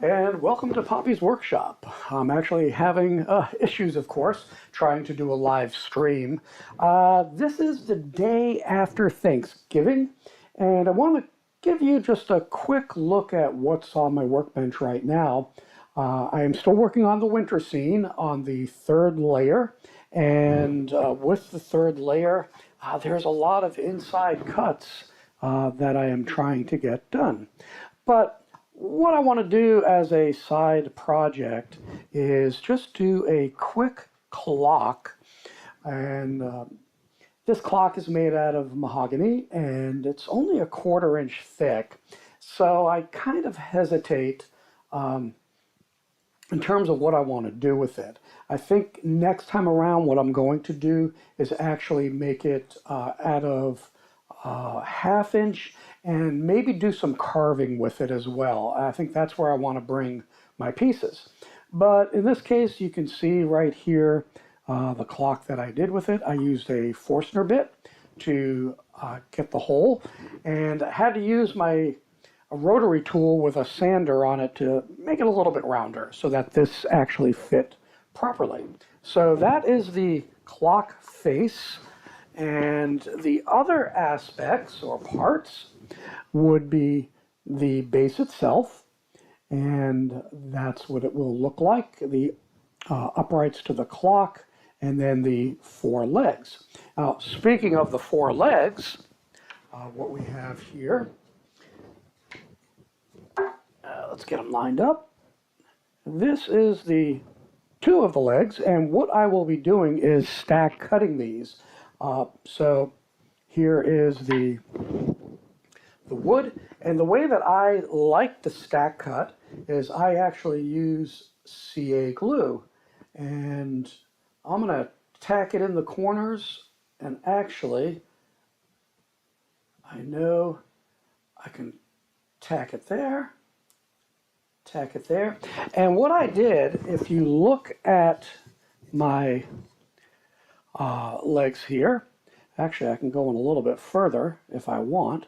And welcome to Poppy's Workshop. I'm actually having issues, of course, trying to do a live stream. This is the day after Thanksgiving, and I want to give you just a quick look at what's on my workbench right now. I am still working on the winter scene on the third layer, and with the third layer, there's a lot of inside cuts that I am trying to get done. But what I want to do as a side project is just do a quick clock, and this clock is made out of mahogany and it's only a 1/4 inch thick, so I kind of hesitate in terms of what I want to do with it. I think next time around what I'm going to do is actually make it out of 1/2 inch and maybe do some carving with it as well. I think that's where I want to bring my pieces. But in this case, you can see right here the clock that I did with it. I used a Forstner bit to get the hole, and I had to use my rotary tool with a sander on it to make it a little bit rounder so that this actually fit properly. So that is the clock face. And the other aspects or parts would be the base itself, and that's what it will look like, the uprights to the clock, and then the 4 legs. Now, speaking of the 4 legs, what we have here, let's get them lined up. This is the 2 of the legs, and what I will be doing is stack cutting these. So here is the wood, and the way that I like to stack cut is I actually use CA glue, and I'm going to tack it in the corners, and actually I know I can tack it there, and what I did, if you look at my legs here. Actually, I can go in a little bit further if I want.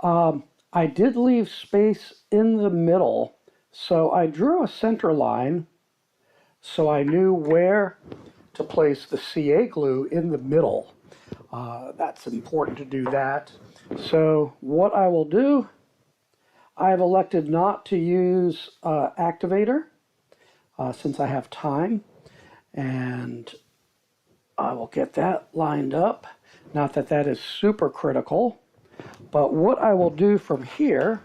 I did leave space in the middle, so I drew a center line so I knew where to place the CA glue in the middle. That's important to do that. So what I will do, I've elected not to use activator since I have time, and I will get that lined up. Not that that is super critical, but what I will do from here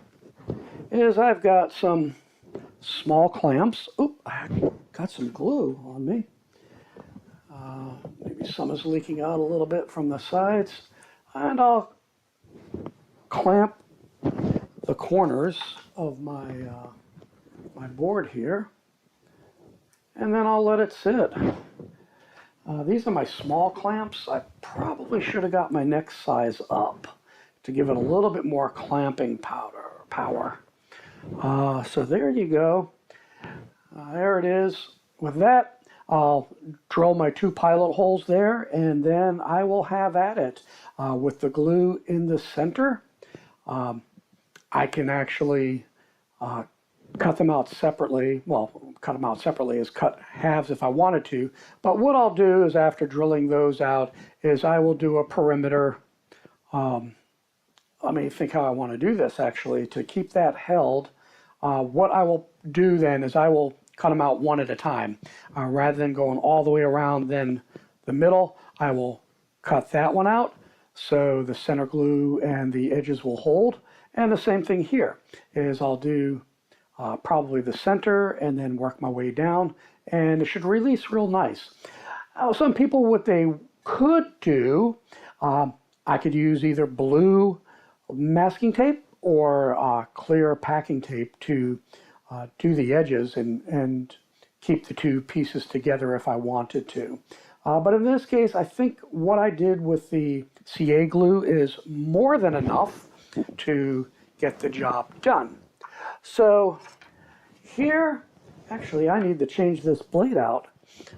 is I've got some small clamps. Oop, I got some glue on me. Maybe some is leaking out a little bit from the sides. And I'll clamp the corners of my, my board here. And then I'll let it sit. These are my small clamps. I probably should have got my next size up to give it a little bit more clamping power. So there you go. There it is. With that, I'll drill my 2 pilot holes there, and then I will have at it. With the glue in the center, I can actually cut them out separately. Well, cut them out separately is cut halves if I wanted to. But what I'll do is after drilling those out is I will do a perimeter. Let me think how I want to do this actually to keep that held. What I will do then is I will cut them out one at a time. Rather than going all the way around then the middle, I will cut that one out so the center glue and the edges will hold. And the same thing here is I'll do probably the center and then work my way down, and it should release real nice. Some people, what they could do, I could use either blue masking tape or clear packing tape to do the edges and keep the 2 pieces together if I wanted to. But in this case, I think what I did with the CA glue is more than enough to get the job done. So here, actually I need to change this blade out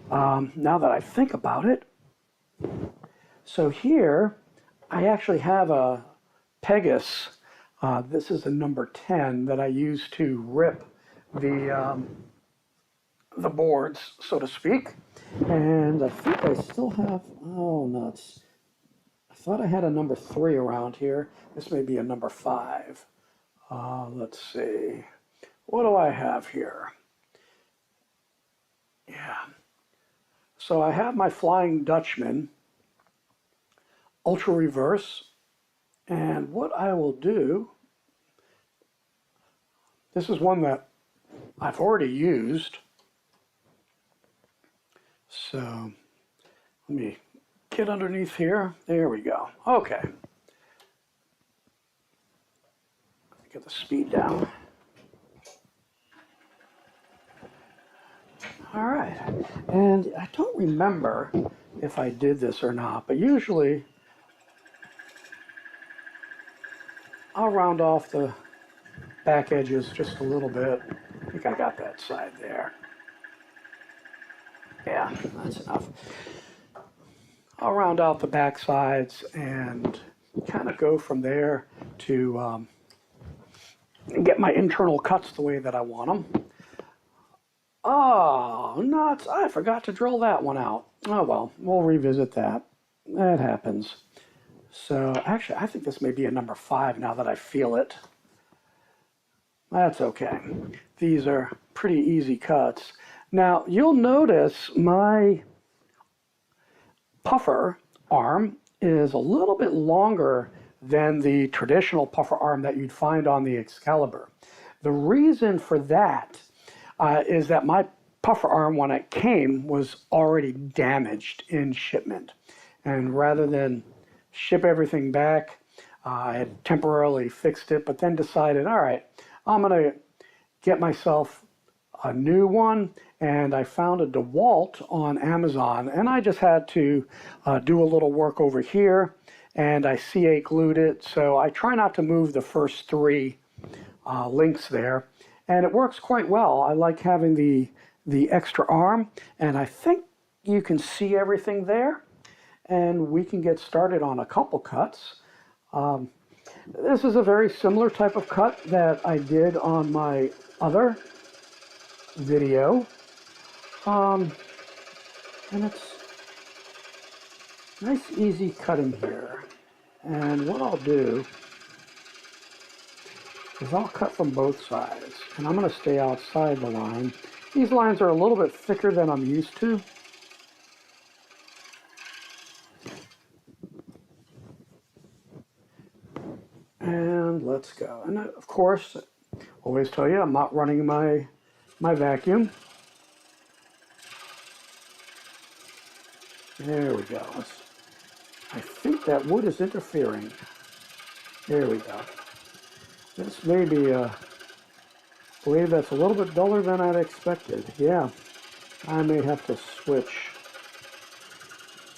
now that I think about it. So here I actually have a Pegasus. This is a number 10 that I use to rip the boards, so to speak. And I think I still have, oh nuts. I thought I had a number 3 around here. This may be a number 5. Let's see. What do I have here? Yeah. So I have my Flying Dutchman Ultra Reverse. And what I will do, this is one that I've already used. So let me get underneath here. There we go. Okay. Get the speed down. All right. And I don't remember if I did this or not, but usually I'll round off the back edges just a little bit. I think I got that side there. Yeah, that's enough. I'll round out the back sides and kind of go from there to get my internal cuts the way that I want them. Oh, nuts. I forgot to drill that one out. Oh, well, we'll revisit that. That happens. So, actually, I think this may be a number 5 now that I feel it. That's okay. These are pretty easy cuts. Now, you'll notice my puffer arm is a little bit longer than the traditional puffer arm that you'd find on the Excalibur. The reason for that is that my puffer arm, when it came, was already damaged in shipment. And rather than ship everything back, I had temporarily fixed it, but then decided, all right, I'm going to get myself a new one, and I found a DeWalt on Amazon, and I just had to do a little work over here, and I CA glued it, so I try not to move the first 3 links there, and it works quite well. I like having the extra arm, and I think you can see everything there, and we can get started on a couple cuts. This is a very similar type of cut that I did on my other video, and it's nice easy cutting here. And what I'll do is I'll cut from both sides, and I'm going to stay outside the line. These lines are a little bit thicker than I'm used to. And let's go. And of course, always tell you I'm not running my vacuum. There we go. I think that wood is interfering. There we go. This may be a blade that's a little bit duller than I'd expected. Yeah, I may have to switch.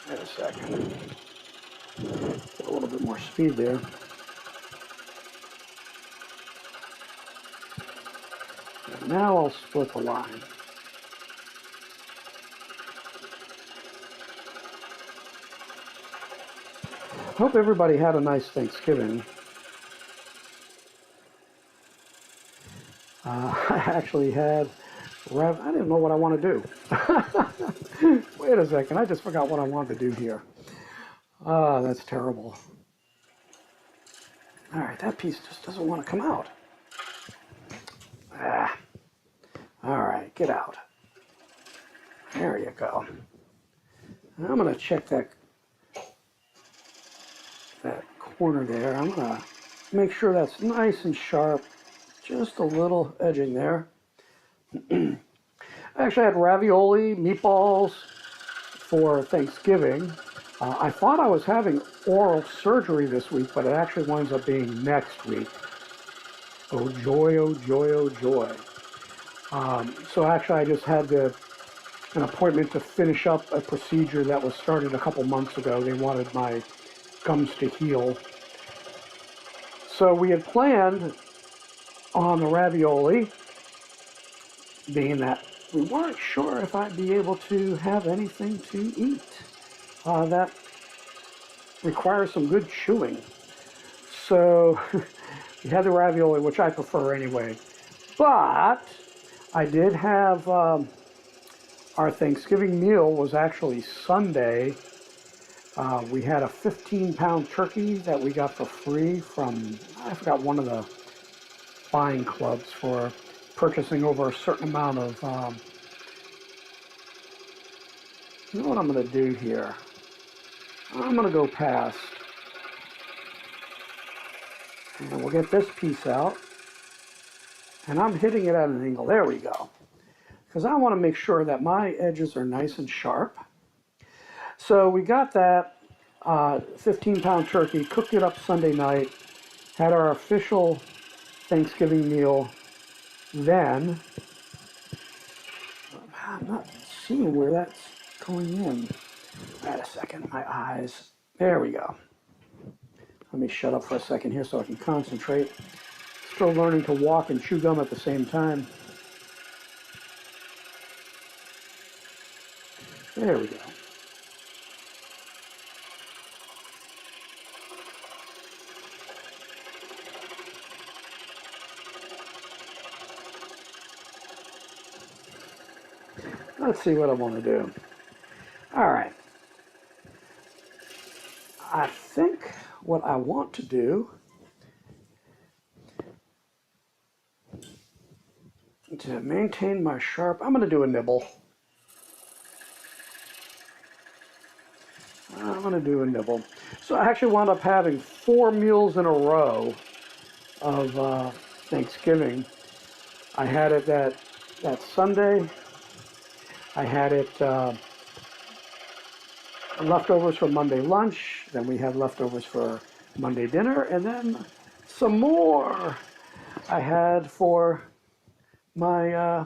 Wait a second. Get a little bit more speed there. And now I'll split the line. Hope everybody had a nice Thanksgiving. I actually had I didn't know what I want to do. Wait a second, I just forgot what I wanted to do here. That's terrible. All right, that piece just doesn't want to come out. All right, get out. There you go. I'm going to check that corner there. I'm going to make sure that's nice and sharp. Just a little edging there. I actually had ravioli, meatballs for Thanksgiving. I thought I was having oral surgery this week, but it actually winds up being next week. Oh joy, oh joy, oh joy. So actually I just had an appointment to finish up a procedure that was started a couple months ago. They wanted my gums to heal. So we had planned on the ravioli, being that we weren't sure if I'd be able to have anything to eat. That requires some good chewing. So we had the ravioli, which I prefer anyway. But I did have our Thanksgiving meal was actually Sunday. We had a 15-pound turkey that we got for free from, I forgot, one of the buying clubs for purchasing over a certain amount of, you know what I'm going to do here? I'm going to go past, and we'll get this piece out, and I'm hitting it at an angle. There we go. Because I want to make sure that my edges are nice and sharp. So we got that 15-pound turkey, cooked it up Sunday night, had our official Thanksgiving meal then. I'm not seeing where that's going in. Wait a second, my eyes. There we go. Let me shut up for a second here so I can concentrate. Still learning to walk and chew gum at the same time. There we go. Let's see what I want to do. All right. I think what I want to do to maintain my sharp, I'm going to do a nibble. I'm going to do a nibble. So I actually wound up having 4 meals in a row of Thanksgiving. I had it that Sunday. I had it leftovers for Monday lunch. Then we had leftovers for Monday dinner. And then some more I had for my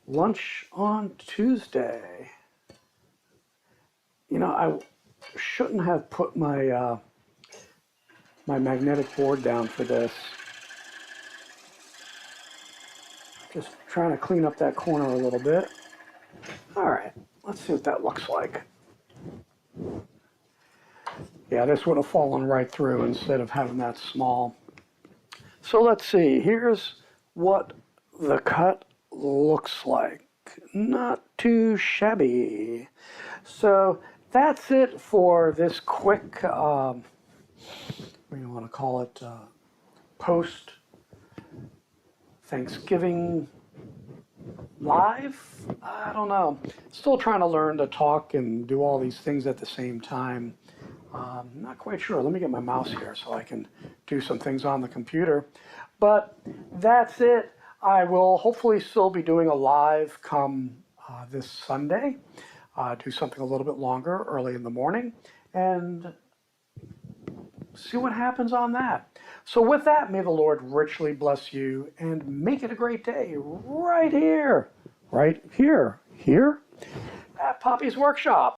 lunch on Tuesday. You know, I shouldn't have put my my magnetic board down for this. Just trying to clean up that corner a little bit. All right, let's see what that looks like. Yeah, this would have fallen right through instead of having that small. So let's see, here's what the cut looks like. Not too shabby. So that's it for this quick, what do you want to call it, post Thanksgiving live? I don't know. Still trying to learn to talk and do all these things at the same time. Not quite sure. Let me get my mouse here so I can do some things on the computer. But that's it. I will hopefully still be doing a live come this Sunday. Do something a little bit longer early in the morning and see what happens on that. So with that, may the Lord richly bless you and make it a great day right here at Poppy's Workshop.